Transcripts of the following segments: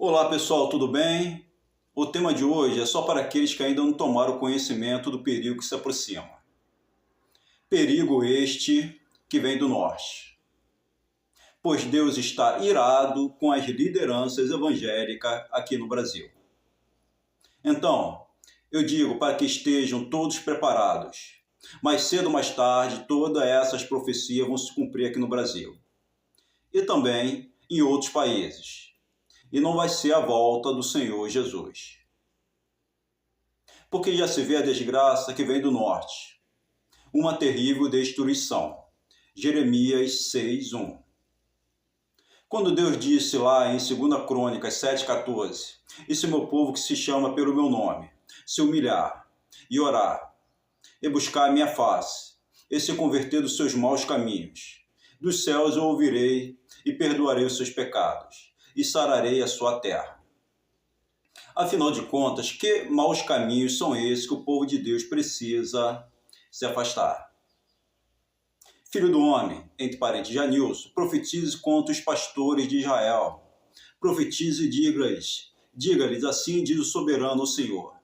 Olá pessoal, tudo bem? O tema de hoje é só para aqueles que ainda não tomaram conhecimento do perigo que se aproxima. Perigo este que vem do norte. Pois Deus está irado com as lideranças evangélicas aqui no Brasil. Então, eu digo para que estejam todos preparados. Mais cedo ou mais tarde, todas essas profecias vão se cumprir aqui no Brasil. E também em outros países. E não vai ser a volta do Senhor Jesus. Porque já se vê a desgraça que vem do norte. Uma terrível destruição. Jeremias 6:1. Quando Deus disse lá em 2 Crônicas 7:14, esse meu povo que se chama pelo meu nome, se humilhar e orar, e buscar a minha face, e se converter dos seus maus caminhos, dos céus eu ouvirei e perdoarei os seus pecados, e sararei a sua terra. Afinal de contas, que maus caminhos são esses que o povo de Deus precisa se afastar? Filho do homem, entre parênteses, Janilson, profetize contra os pastores de Israel. Profetize e diga-lhes, assim diz o soberano, o Senhor.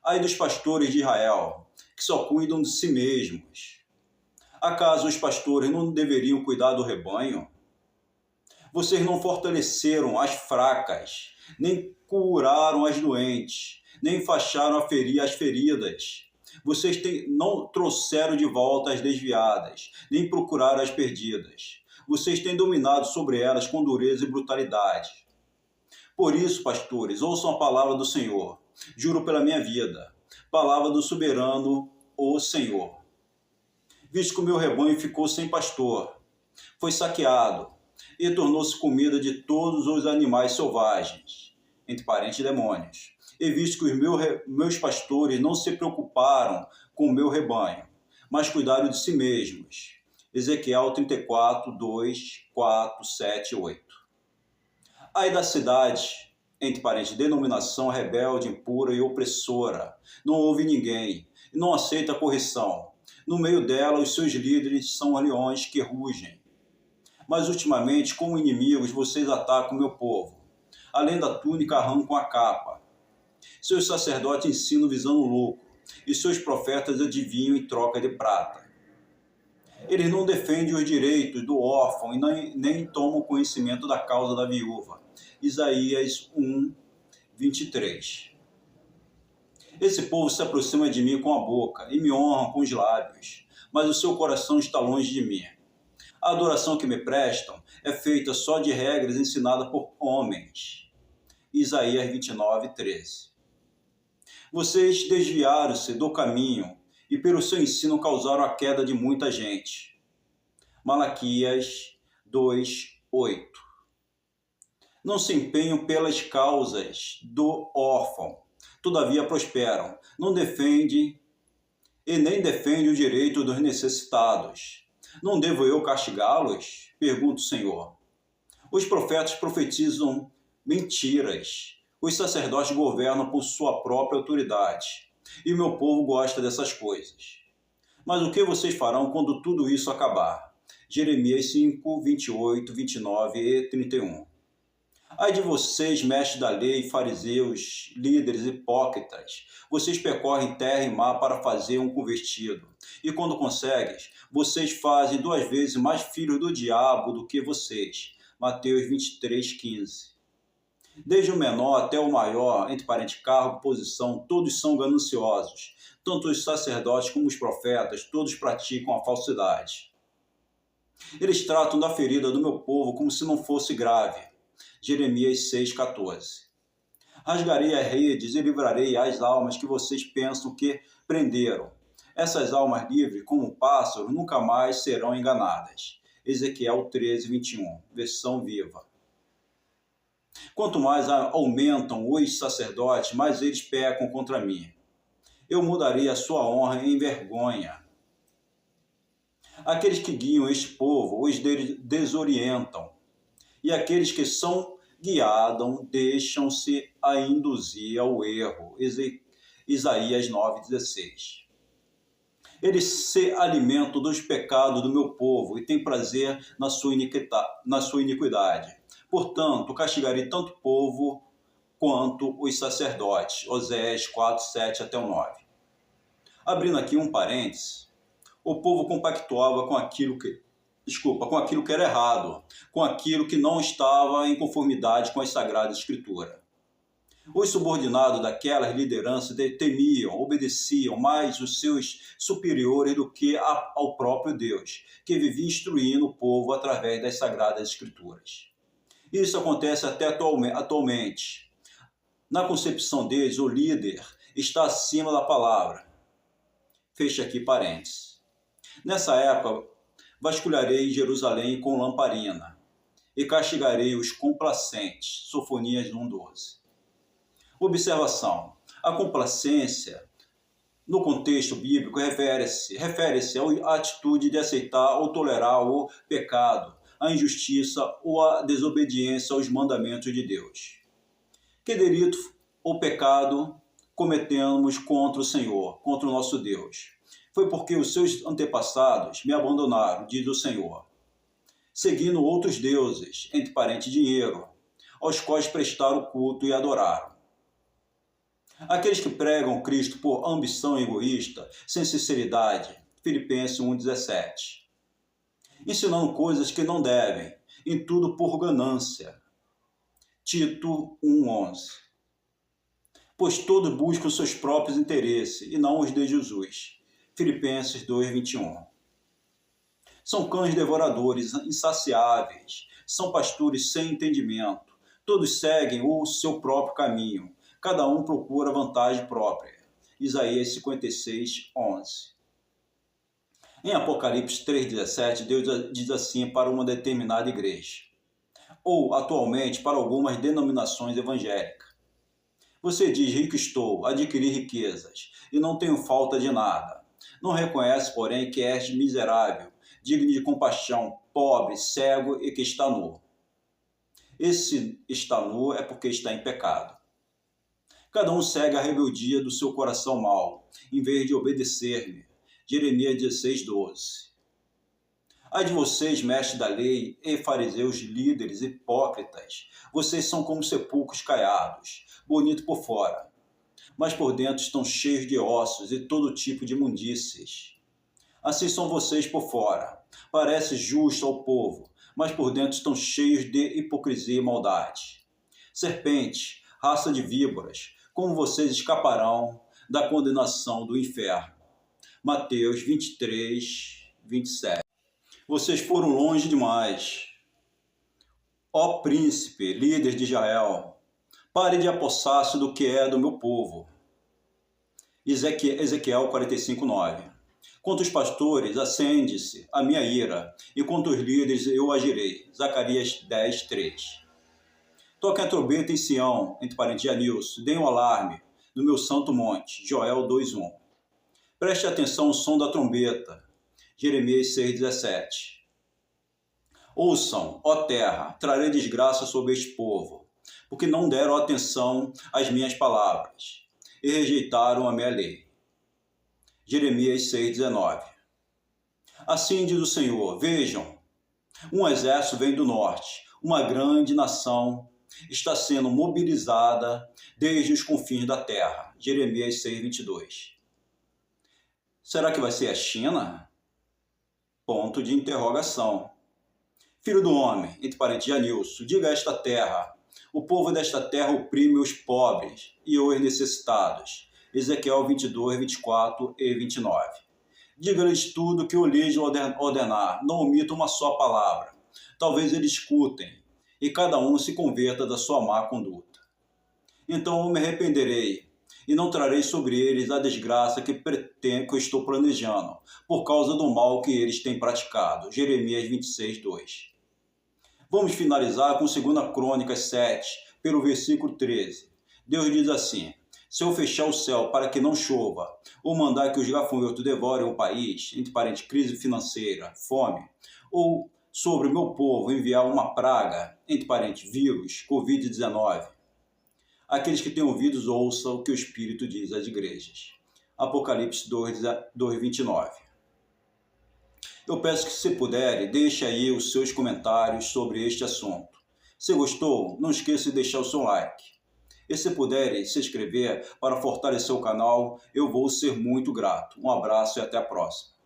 Ai dos pastores de Israel, que só cuidam de si mesmos. Acaso os pastores não deveriam cuidar do rebanho? Vocês não fortaleceram as fracas, nem curaram as doentes, nem enfaixaram as feridas. Vocês não trouxeram de volta as desviadas, nem procuraram as perdidas. Vocês têm dominado sobre elas com dureza e brutalidade. Por isso, pastores, ouçam a palavra do Senhor. Juro pela minha vida. Palavra do soberano, o Senhor. Visto que o meu rebanho ficou sem pastor, foi saqueado e tornou-se comida de todos os animais selvagens, entre parênteses, demônios. E visto que os meus pastores não se preocuparam com o meu rebanho, mas cuidaram de si mesmos. Ezequiel 34, 2, 4, 7 e 8. Ai da cidade, entre parênteses, denominação rebelde, impura e opressora. Não ouve ninguém, e não aceita a correção. No meio dela, os seus líderes são leões que rugem. Mas ultimamente, como inimigos, vocês atacam o meu povo. Além da túnica, arrancam a capa. Seus sacerdotes ensinam visando o lucro, e seus profetas adivinham em troca de prata. Eles não defendem os direitos do órfão e nem tomam conhecimento da causa da viúva. Isaías 1, 23. Esse povo se aproxima de mim com a boca e me honra com os lábios, mas o seu coração está longe de mim. A adoração que me prestam é feita só de regras ensinadas por homens. Isaías 29, 13. Vocês desviaram-se do caminho e pelo seu ensino causaram a queda de muita gente. Malaquias 2, 8. Não se empenham pelas causas do órfão, todavia prosperam. Não defendem e nem defendem o direito dos necessitados. Não devo eu castigá-los? Pergunta o Senhor. Os profetas profetizam mentiras. Os sacerdotes governam por sua própria autoridade. E o meu povo gosta dessas coisas. Mas o que vocês farão quando tudo isso acabar? Jeremias 5, 28, 29 e 31. Ai de vocês, mestres da lei, fariseus, líderes hipócritas, vocês percorrem terra e mar para fazer um convertido. E quando consegues, vocês fazem 2 vezes mais filhos do diabo do que vocês. Mateus 23, 15. Desde o menor até o maior, entre parênteses, cargo, posição, todos são gananciosos. Tanto os sacerdotes como os profetas, todos praticam a falsidade. Eles tratam da ferida do meu povo como se não fosse grave. Jeremias 6,14. Rasgarei as redes e livrarei as almas que vocês pensam que prenderam. Essas almas livres, como pássaros, nunca mais serão enganadas. Ezequiel 13, 21, versão viva. Quanto mais aumentam os sacerdotes, mais eles pecam contra mim. Eu mudarei a sua honra em vergonha. Aqueles que guiam este povo os desorientam. E aqueles que são guiados deixam-se a induzir ao erro. Isaías 9,16. Eles se alimentam dos pecados do meu povo e têm prazer na sua iniquidade. Portanto, castigarei tanto o povo quanto os sacerdotes. Oséias 4, 7 até o 9. Abrindo aqui um parênteses, o povo compactuava com aquilo que era errado, com aquilo que não estava em conformidade com as Sagradas Escrituras. Os subordinados daquelas lideranças temiam, obedeciam mais os seus superiores do que ao próprio Deus, que vivia instruindo o povo através das Sagradas Escrituras. Isso acontece até atualmente. Na concepção deles, o líder está acima da palavra. Fecha aqui parênteses. Nessa época, vasculharei Jerusalém com lamparina e castigarei os complacentes. Sofonias 1:12. Observação. A complacência, no contexto bíblico, refere-se à atitude de aceitar ou tolerar o pecado, a injustiça ou a desobediência aos mandamentos de Deus. Que delito ou pecado cometemos contra o Senhor, contra o nosso Deus? Foi porque os seus antepassados me abandonaram, diz o Senhor, seguindo outros deuses, entre parênteses, dinheiro, aos quais prestaram culto e adoraram. Aqueles que pregam Cristo por ambição egoísta, sem sinceridade, Filipenses 1:17. Ensinando coisas que não devem, em tudo por ganância, Tito 1:11. Pois todos buscam seus próprios interesses e não os de Jesus, Filipenses 2:21. São cães devoradores, insaciáveis, são pastores sem entendimento, todos seguem o seu próprio caminho, cada um procura vantagem própria, Isaías 56:11. Em Apocalipse 3:17, Deus diz assim para uma determinada igreja, ou atualmente para algumas denominações evangélicas. Você diz, rico estou, adquiri riquezas, e não tenho falta de nada. Não reconhece, porém, que és miserável, digno de compaixão, pobre, cego e que está nu. Esse está nu é porque está em pecado. Cada um segue a rebeldia do seu coração mau, em vez de obedecer-me. Jeremias 16:12. Ai de vocês, mestres da lei, e fariseus, líderes hipócritas, vocês são como sepulcros caiados, bonito por fora, mas por dentro estão cheios de ossos e todo tipo de imundícies. Assim são vocês por fora, parece justo ao povo, mas por dentro estão cheios de hipocrisia e maldade. Serpente, raça de víboras, como vocês escaparão da condenação do inferno. Mateus 23:27. Vocês foram longe demais. Ó príncipe, líder de Israel, pare de apossar-se do que é do meu povo. Ezequiel 45:9. Contra os pastores, acende-se a minha ira, e contra os líderes eu agirei. Zacarias 10:3. Toquem a trombeta em Sião, entre parênteses, Janilson, deem um alarme no meu santo monte. Joel 2:1. Preste atenção ao som da trombeta. Jeremias 6:17. Ouçam, ó terra, trarei desgraça sobre este povo, porque não deram atenção às minhas palavras e rejeitaram a minha lei. Jeremias 6:19. Assim diz o Senhor, vejam, um exército vem do norte, uma grande nação está sendo mobilizada desde os confins da terra. Jeremias 6:22. Será que vai ser a China? Ponto de interrogação. Filho do homem, entre parênteses, Janilson, diga a esta terra, o povo desta terra oprime os pobres e os necessitados. Ezequiel 22:24 e 29. Diga-lhes tudo que eu lhes ordenar, não omita uma só palavra. Talvez eles escutem, e cada um se converta da sua má conduta. Então eu me arrependerei, e não trarei sobre eles a desgraça que eu estou planejando, por causa do mal que eles têm praticado. Jeremias 26:2. Vamos finalizar com 2 Crônicas 7, pelo versículo 13. Deus diz assim, se eu fechar o céu para que não chova, ou mandar que os gafanhotos devorem o país, entre parênteses, crise financeira, fome, ou sobre o meu povo enviar uma praga, entre parênteses, vírus, Covid-19, aqueles que têm ouvidos ouçam o que o Espírito diz às igrejas. Apocalipse 2:29. Eu peço que, se puderem, deixe aí os seus comentários sobre este assunto. Se gostou, não esqueça de deixar o seu like. E se puderem se inscrever para fortalecer o canal, eu vou ser muito grato. Um abraço e até a próxima.